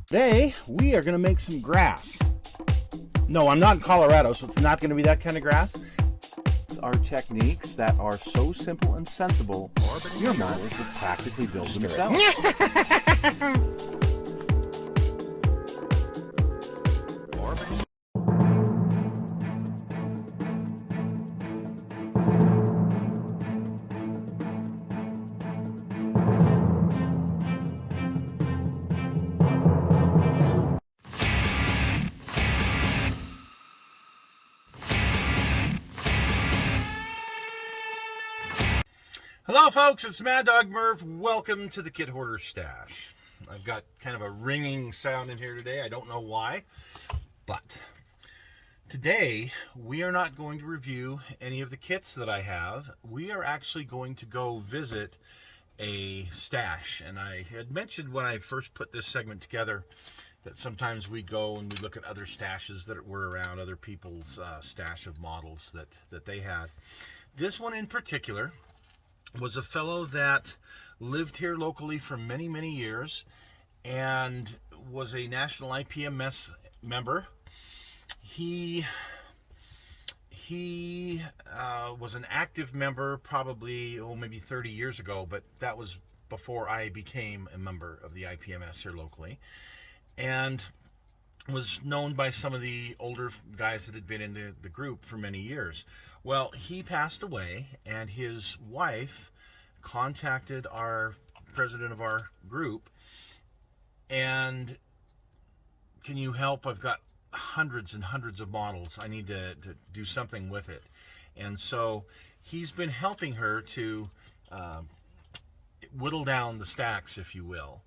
Today, we are going to make some grass. No, I'm not in Colorado, so it's not going to be that kind of grass. It's our techniques that are so simple and sensible, your models will practically build themselves. Hello folks, it's Mad Dog Merv. Welcome to the Kit Hoarder Stash. I've got kind of a ringing sound in here today. I don't know why, but today we are not going to review any of the kits that I have. We are actually going to go visit a stash. And I had mentioned when I first put this segment together that sometimes we go and we look at other stashes that were around, other people's stash of models that they had. This one in particular was a fellow that lived here locally for many, many years and was a national IPMS member. He was an active member probably, maybe 30 years ago, but that was before I became a member of the IPMS here locally, and was known by some of the older guys that had been in the group for many years. Well, he passed away, and his wife contacted our president of our group, and can you help? I've got hundreds and hundreds of models. I need to do something with it. And so he's been helping her to whittle down the stacks, if you will,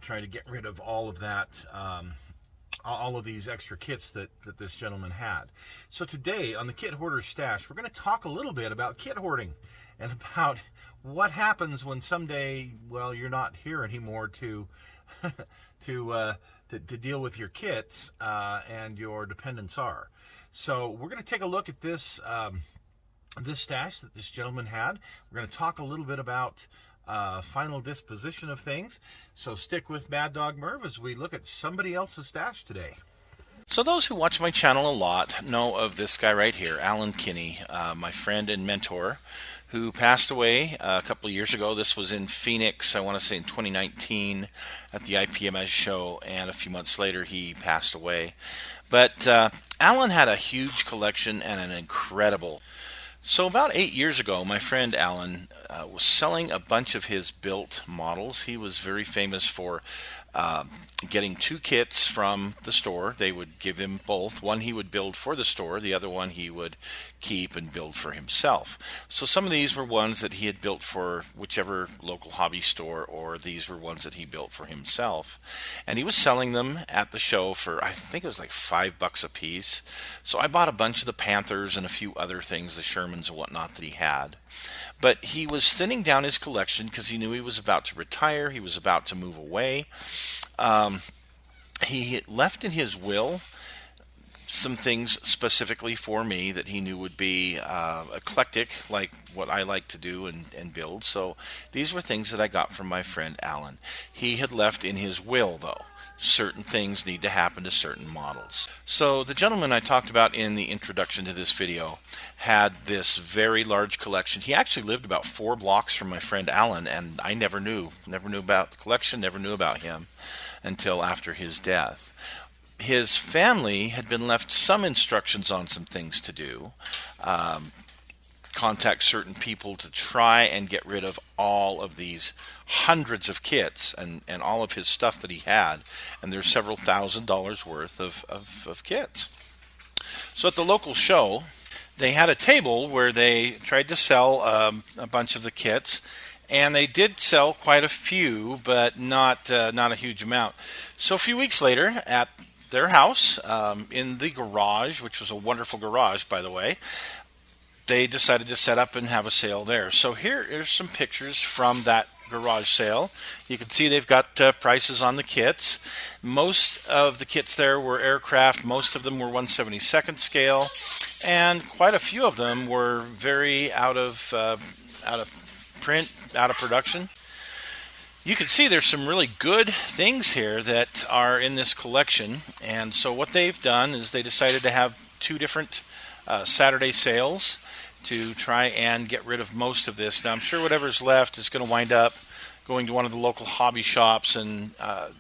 try to get rid of all of that, all of these extra kits that this gentleman had. So today on the Kit Hoarder Stash, we're going to talk a little bit about kit hoarding and about what happens when someday, well, you're not here anymore to to deal with your kits, and your dependents are. So we're going to take a look at this this stash that this gentleman had. We're going to talk a little bit about final disposition of things. So stick with Mad Dog Merv as we look at somebody else's stash today. So those who watch my channel a lot know of this guy right here, Alan Kinney, my friend and mentor, who passed away a couple of years ago. This was in Phoenix, I want to say in 2019 at the IPMS show, and a few months later he passed away. But Alan had a huge collection and an incredible. So about 8 years ago, my friend Alan was selling a bunch of his built models. He was very famous for getting two kits from the store. They would give him both. One he would build for the store, the other one he would keep and build for himself. So some of these were ones that he had built for whichever local hobby store, or these were ones that he built for himself. And he was selling them at the show for, I think it was like $5 a piece. So I bought a bunch of the Panthers and a few other things, the Shermans and whatnot that he had. But he was thinning down his collection because he knew he was about to retire. He was about to move away. He left in his will some things specifically for me that he knew would be eclectic, like what I like to do and build. So these were things that I got from my friend Alan. He had left in his will, though, certain things need to happen to certain models. So the gentleman I talked about in the introduction to this video had this very large collection. He actually lived about 4 blocks from my friend Alan, and I never knew about the collection, never knew about him until after his death. His family had been left some instructions on some things to do. Contact certain people to try and get rid of all of these hundreds of kits and all of his stuff that he had. And there's several $1,000s worth of kits. So at the local show, they had a table where they tried to sell a bunch of the kits. And they did sell quite a few, but not a huge amount. So a few weeks later, at their house, in the garage, which was a wonderful garage, by the way, they decided to set up and have a sale there. So here's some pictures from that garage sale. You can see they've got prices on the kits. Most of the kits there were aircraft. Most of them were 1/72nd scale, and quite a few of them were very out of print, out of production. You can see there's some really good things here that are in this collection. And so what they've done is they decided to have two different Saturday sales to try and get rid of most of this. Now I'm sure whatever's left is going to wind up going to one of the local hobby shops, and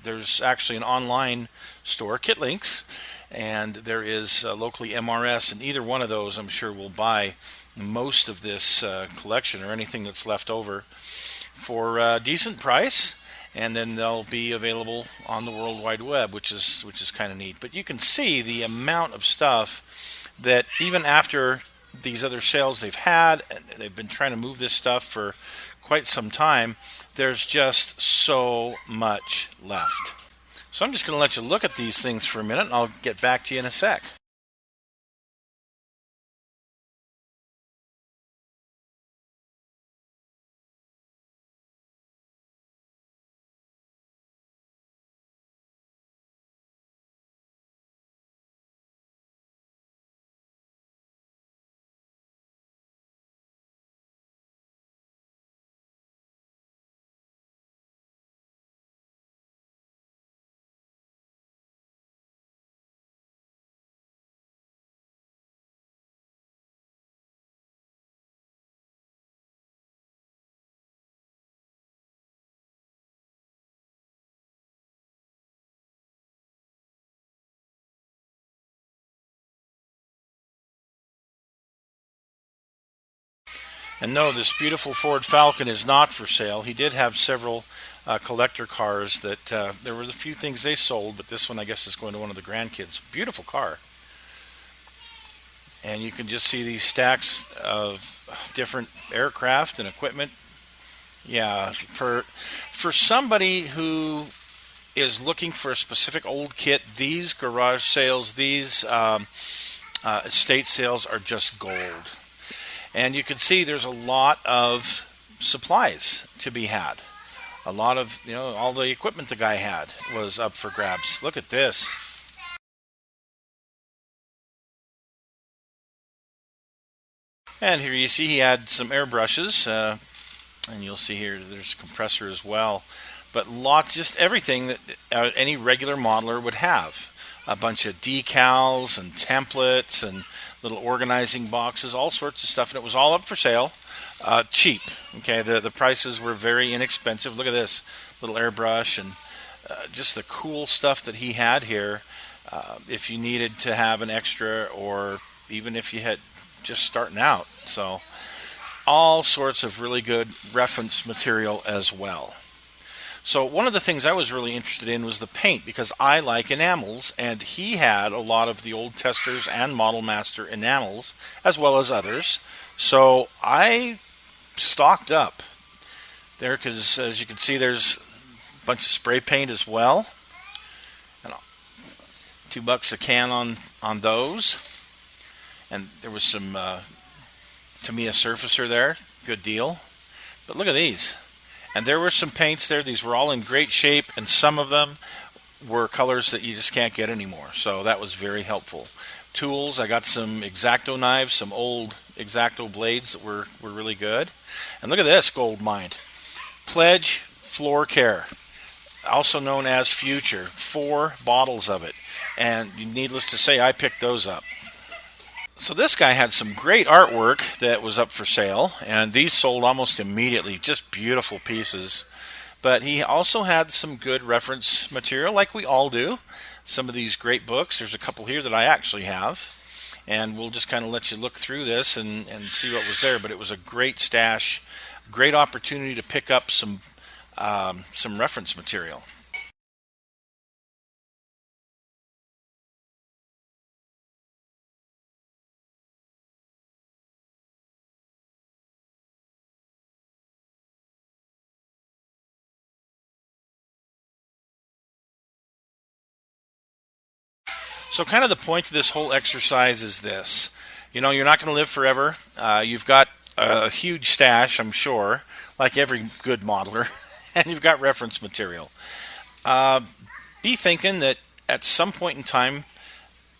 there's actually an online store, KitLinks, and there is locally MRS, and either one of those I'm sure will buy most of this collection or anything that's left over for a decent price, and then they'll be available on the World Wide Web, which is kind of neat. But you can see the amount of stuff that even after these other sales they've had, and they've been trying to move this stuff for quite some time, there's just so much left. So I'm just going to let you look at these things for a minute, and I'll get back to you in a sec. And no, this beautiful Ford Falcon is not for sale. He did have several collector cars that there were a few things they sold, but this one I guess is going to one of the grandkids. Beautiful car. And you can just see these stacks of different aircraft and equipment. Yeah, for somebody who is looking for a specific old kit, these garage sales, these estate sales are just gold. And you can see there's a lot of supplies to be had. A lot of, all the equipment the guy had was up for grabs. Look at this. And here you see he had some airbrushes, and you'll see here there's a compressor as well. But lots, just everything that any regular modeler would have. A bunch of decals and templates and little organizing boxes, all sorts of stuff, and it was all up for sale, cheap. Okay, the prices were very inexpensive. Look at this little airbrush and just the cool stuff that he had here. If you needed to have an extra, or even if you had just starting out, so all sorts of really good reference material as well. So one of the things I was really interested in was the paint, because I like enamels, and he had a lot of the old Testors and Model Master enamels, as well as others. So I stocked up there, because as you can see there's a bunch of spray paint as well. And $2 a can on those. And there was some Tamiya surfacer there, good deal. But look at these. And there were some paints there. These were all in great shape, and some of them were colors that you just can't get anymore. So that was very helpful. Tools, I got some X-Acto knives, some old X-Acto blades that were really good. And look at this gold mine. Pledge Floor Care, also known as Future. 4 bottles of it. And needless to say, I picked those up. So this guy had some great artwork that was up for sale, and these sold almost immediately. Just beautiful pieces. But he also had some good reference material, like we all do. Some of these great books. There's a couple here that I actually have, and we'll just kind of let you look through this and see what was there. But it was a great stash, great opportunity to pick up some reference material. So kind of the point of this whole exercise is this. You're not going to live forever. You've got a huge stash, I'm sure, like every good modeler, and you've got reference material. Be thinking that at some point in time,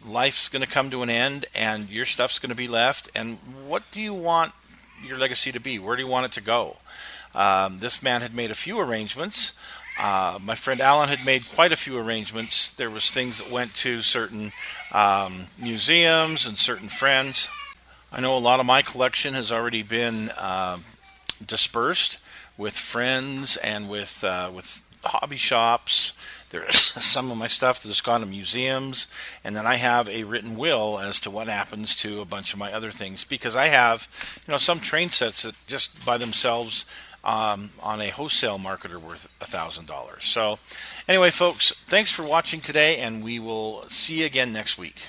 life's going to come to an end, and your stuff's going to be left. And what do you want your legacy to be? Where do you want it to go? This man had made a few arrangements. My friend Alan had made quite a few arrangements. There was things that went to certain museums and certain friends. I know a lot of my collection has already been dispersed with friends and with hobby shops. There's some of my stuff that's gone to museums, and then I have a written will as to what happens to a bunch of my other things, because I have, some train sets that just by themselves on a wholesale market are worth $1,000. So, anyway, folks, thanks for watching today, and we will see you again next week.